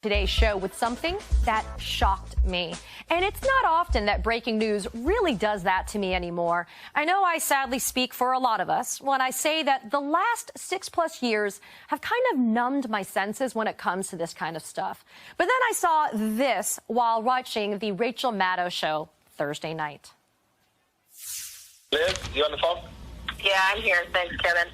Today's show with something that shocked me. And it's not often that breaking news really does that to me anymore. I know I sadly speak for a lot of us when I say that the last 6+ years have kind of numbed my senses when it comes to this kind of stuff. But then I saw this while watching the Rachel Maddow show Thursday night. Liz, you on the phone? Yeah, I'm here. Thanks, Kevin.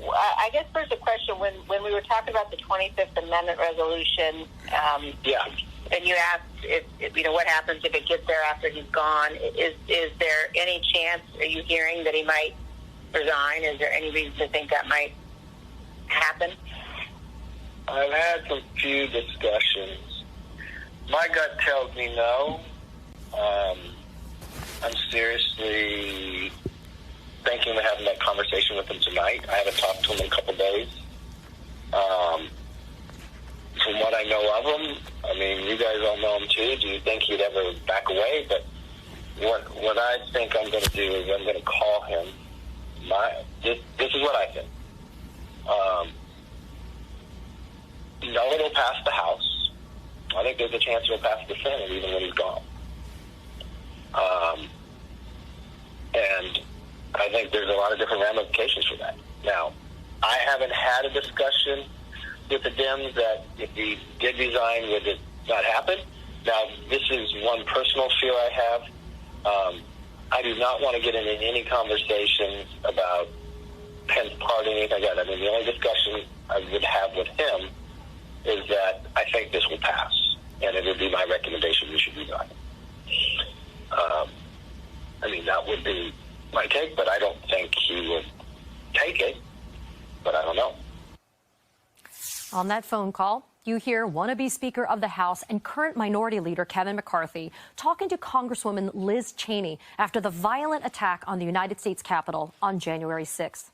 I guess first a question. When we were talking about the 25th Amendment resolution, and you asked if what happens if it gets there after he's gone. Is there any chance? Are you hearing that he might resign? Is there any reason to think that might happen? I've had some few discussions. My gut tells me no. I'm seriously thinking of having that conversation with him tonight. I haven't talked to him in a couple days. From what I know of him, I mean, you guys all know him too. Do you think he'd ever back away? But what I think I'm going to do is I'm going to call him. This is what I think. No, it'll pass the House. I think there's a chance it'll pass the Senate even when he's gone. And I think there's a lot of different ramifications for that. Now, I haven't had a discussion with the Dems that if he did resign, would it not happen? Now, this is one personal fear I have. I do not want to get into any conversations about Pence party, anything like that. I mean, the only discussion I would have with him is that I think this will pass, and it would be my recommendation we should resign. I mean, that would be my take, but I don't think he would take it, but I don't know. On that phone call, you hear wannabe Speaker of the House and current Minority Leader Kevin McCarthy talking to Congresswoman Liz Cheney after the violent attack on the United States Capitol on January 6th.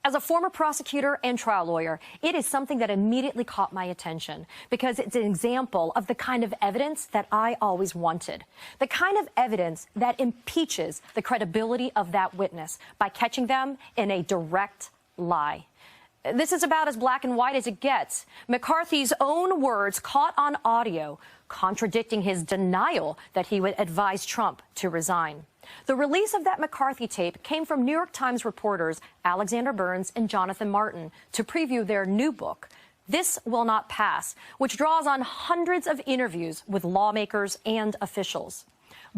As a former prosecutor and trial lawyer, it is something that immediately caught my attention because it's an example of the kind of evidence that I always wanted. The kind of evidence that impeaches the credibility of that witness by catching them in a direct lie. This is about as black and white as it gets. McCarthy's own words caught on audio contradicting his denial that he would advise Trump to resign. The release of that McCarthy tape came from New York Times reporters Alexander Burns and Jonathan Martin to preview their new book, This Will Not Pass, which draws on hundreds of interviews with lawmakers and officials.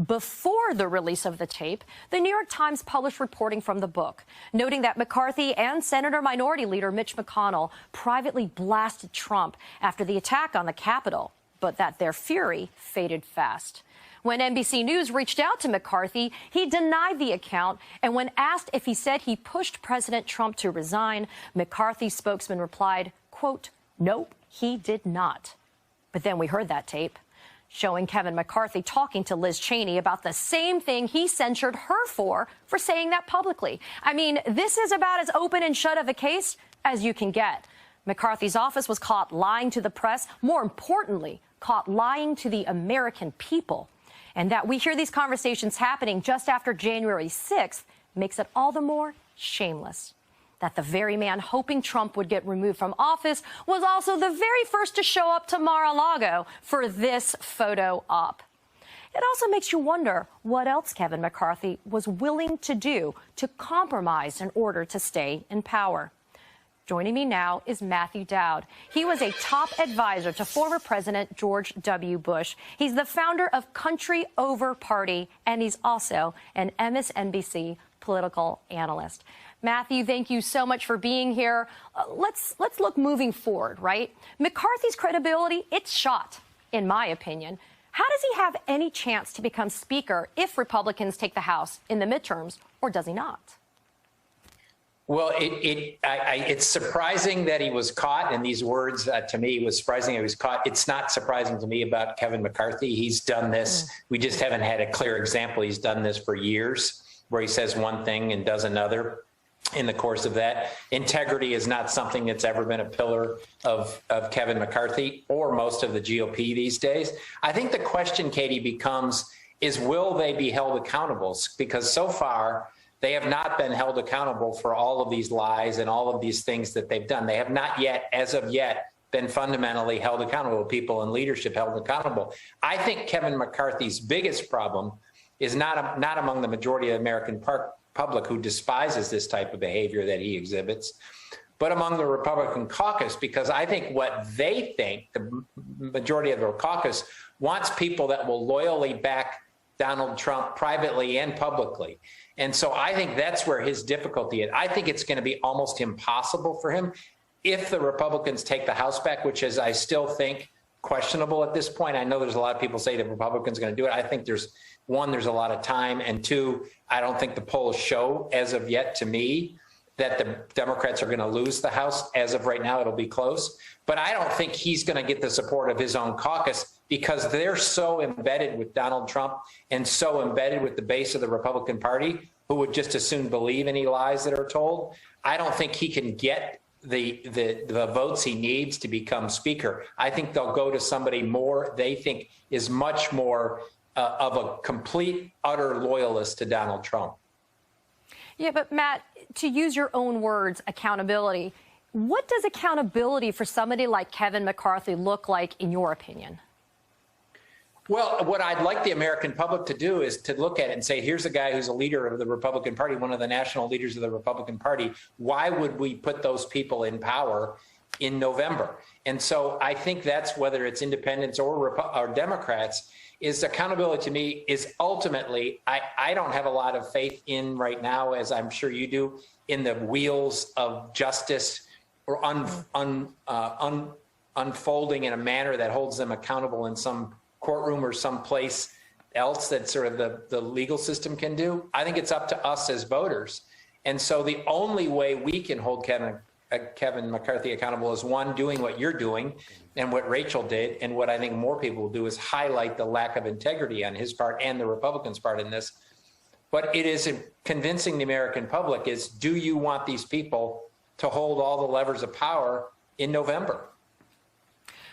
Before the release of the tape, the New York Times published reporting from the book, noting that McCarthy and Senator Minority Leader Mitch McConnell privately blasted Trump after the attack on the Capitol, but that their fury faded fast. When NBC News reached out to McCarthy, he denied the account, and when asked if he said he pushed President Trump to resign, McCarthy's spokesman replied, quote, "Nope, he did not." But then we heard that tape, showing Kevin McCarthy talking to Liz Cheney about the same thing he censured her for saying that publicly. I mean, this is about as open and shut of a case as you can get. McCarthy's office was caught lying to the press, more importantly, caught lying to the American people. And that we hear these conversations happening just after January 6th makes it all the more shameless. That the very man hoping Trump would get removed from office was also the very first to show up to Mar-a-Lago for this photo op. It also makes you wonder what else Kevin McCarthy was willing to do to compromise in order to stay in power. Joining me now is Matthew Dowd. He was a top advisor to former President George W. Bush. He's the founder of Country Over Party, and he's also an MSNBC political analyst. Matthew, thank you so much for being here. Let's look moving forward, right? McCarthy's credibility, it's shot, in my opinion. How does he have any chance to become Speaker if Republicans take the House in the midterms, or does he not? Well, it's surprising that he was caught, and these words to me was surprising he was caught. It's not surprising to me about Kevin McCarthy. He's done this. We just haven't had a clear example. He's done this for years, where he says one thing and does another in the course of that. Integrity is not something that's ever been a pillar of Kevin McCarthy or most of the GOP these days. I think the question, Katie, becomes is will they be held accountable? Because so far, they have not been held accountable for all of these lies and all of these things that they've done. They have not yet, as of yet, been fundamentally held accountable, people in leadership held accountable. I think Kevin McCarthy's biggest problem is not among the majority of the American public who despises this type of behavior that he exhibits, but among the Republican caucus, because I think what they think, the majority of the caucus, wants people that will loyally back Donald Trump privately and publicly. And so I think that's where his difficulty is. I think it's going to be almost impossible for him if the Republicans take the House back, which is, I still think, questionable at this point. I know there's a lot of people say the Republicans are going to do it. I think there's a lot of time, and two, I don't think the polls show as of yet to me that the Democrats are going to lose the House. As of right now, it'll be close. But I don't think he's going to get the support of his own caucus because they're so embedded with Donald Trump and so embedded with the base of the Republican Party, who would just as soon believe any lies that are told. I don't think he can get the votes he needs to become Speaker. I think they'll go to somebody more they think is much more of a complete, utter loyalist to Donald Trump. Yeah, but Matt, to use your own words, accountability, what does accountability for somebody like Kevin McCarthy look like, in your opinion? Well, what I'd like the American public to do is to look at it and say, here's a guy who's a leader of the Republican Party, one of the national leaders of the Republican Party. Why would we put those people in power in November? And so I think that's, whether it's independents or Democrats, is accountability to me is ultimately, I don't have a lot of faith in right now, as I'm sure you do, in the wheels of justice or unfolding in a manner that holds them accountable in some courtroom or someplace else that sort of the legal system can do. I think it's up to us as voters. And so the only way we can hold Kevin McCarthy accountable is, one, doing what you're doing and what Rachel did, and what I think more people will do is highlight the lack of integrity on his part and the Republicans' part in this. But it is convincing the American public is, do you want these people to hold all the levers of power in November?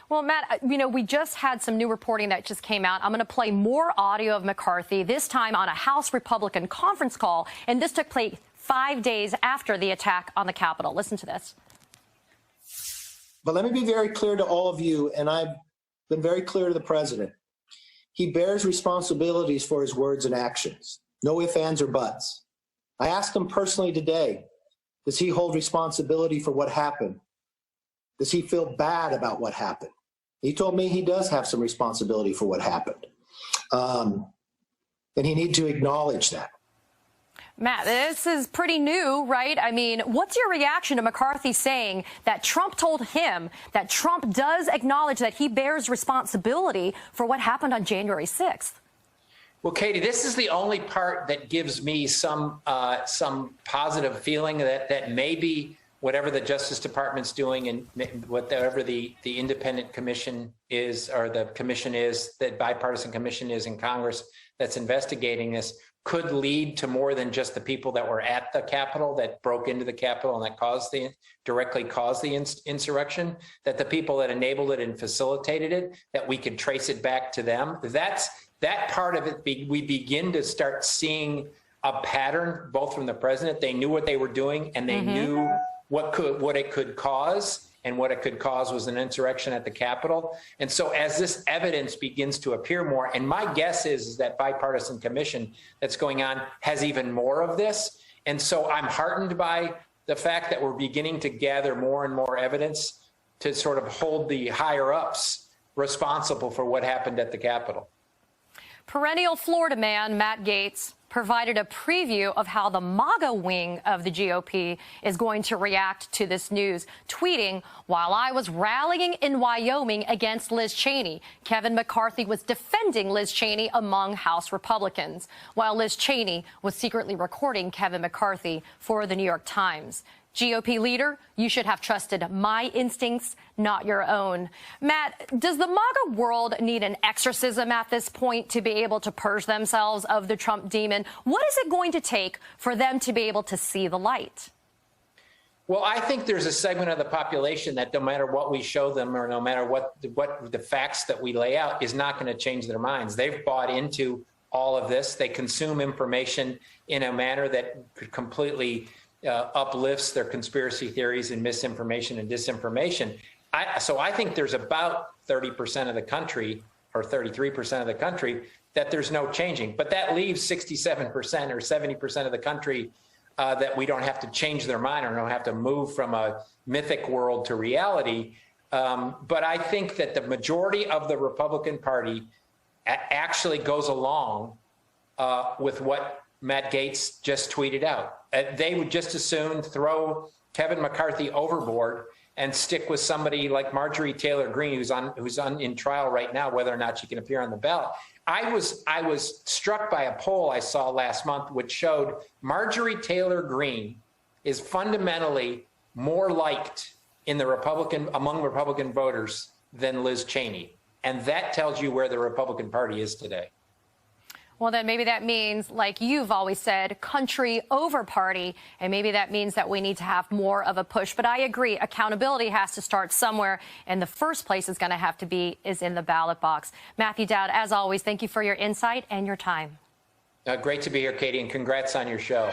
Well, Matt, we just had some new reporting that just came out. I'm going to play more audio of McCarthy, this time on a House Republican conference call, and this took place 5 days after the attack on the Capitol. Listen to this. But let me be very clear to all of you, and I've been very clear to the president. He bears responsibilities for his words and actions. No ifs, ands, or buts. I asked him personally today, does he hold responsibility for what happened? Does he feel bad about what happened? He told me he does have some responsibility for what happened. And he needs to acknowledge that. Matt, this is pretty new, right? I mean, what's your reaction to McCarthy saying that Trump told him that Trump does acknowledge that he bears responsibility for what happened on January 6th? Well, Katie, this is the only part that gives me some positive feeling that maybe whatever the Justice Department's doing and whatever the independent commission is, or the commission is, that bipartisan commission is in Congress that's investigating this, could lead to more than just the people that were at the Capitol, that broke into the Capitol and that directly caused the insurrection, that the people that enabled it and facilitated it, that we could trace it back to them. That part of it, we begin to start seeing a pattern, both from the president. They knew what they were doing, and they knew what it could cause, and what it could cause was an insurrection at the Capitol. And so as this evidence begins to appear more, and my guess is that bipartisan commission that's going on has even more of this. And so I'm heartened by the fact that we're beginning to gather more and more evidence to sort of hold the higher ups responsible for what happened at the Capitol. Perennial Florida man Matt Gaetz provided a preview of how the MAGA wing of the GOP is going to react to this news, tweeting, "While I was rallying in Wyoming against Liz Cheney, Kevin McCarthy was defending Liz Cheney among House Republicans, while Liz Cheney was secretly recording Kevin McCarthy for the New York Times. GOP leader, you should have trusted my instincts, not your own." Matt, does the MAGA world need an exorcism at this point to be able to purge themselves of the Trump demon? What is it going to take for them to be able to see the light? Well, I think there's a segment of the population that no matter what we show them, or no matter what the facts that we lay out, is not going to change their minds. They've bought into all of this. They consume information in a manner that could completely uplifts their conspiracy theories and misinformation and disinformation. So I think there's about 30% of the country or 33% of the country that there's no changing. But that leaves 67% or 70% of the country that we don't have to change their mind or don't have to move from a mythic world to reality. But I think that the majority of the Republican Party actually goes along with what Matt Gaetz just tweeted out. They would just as soon throw Kevin McCarthy overboard and stick with somebody like Marjorie Taylor Greene, who's in trial right now, whether or not she can appear on the ballot. I was struck by a poll I saw last month, which showed Marjorie Taylor Greene is fundamentally more liked in the among Republican voters than Liz Cheney, and that tells you where the Republican Party is today. Well, then maybe that means, like you've always said, country over party, and maybe that means that we need to have more of a push. But I agree, accountability has to start somewhere, and the first place it's going to have to be is in the ballot box. Matthew Dowd, as always, thank you for your insight and your time. Great to be here, Katie, and congrats on your show.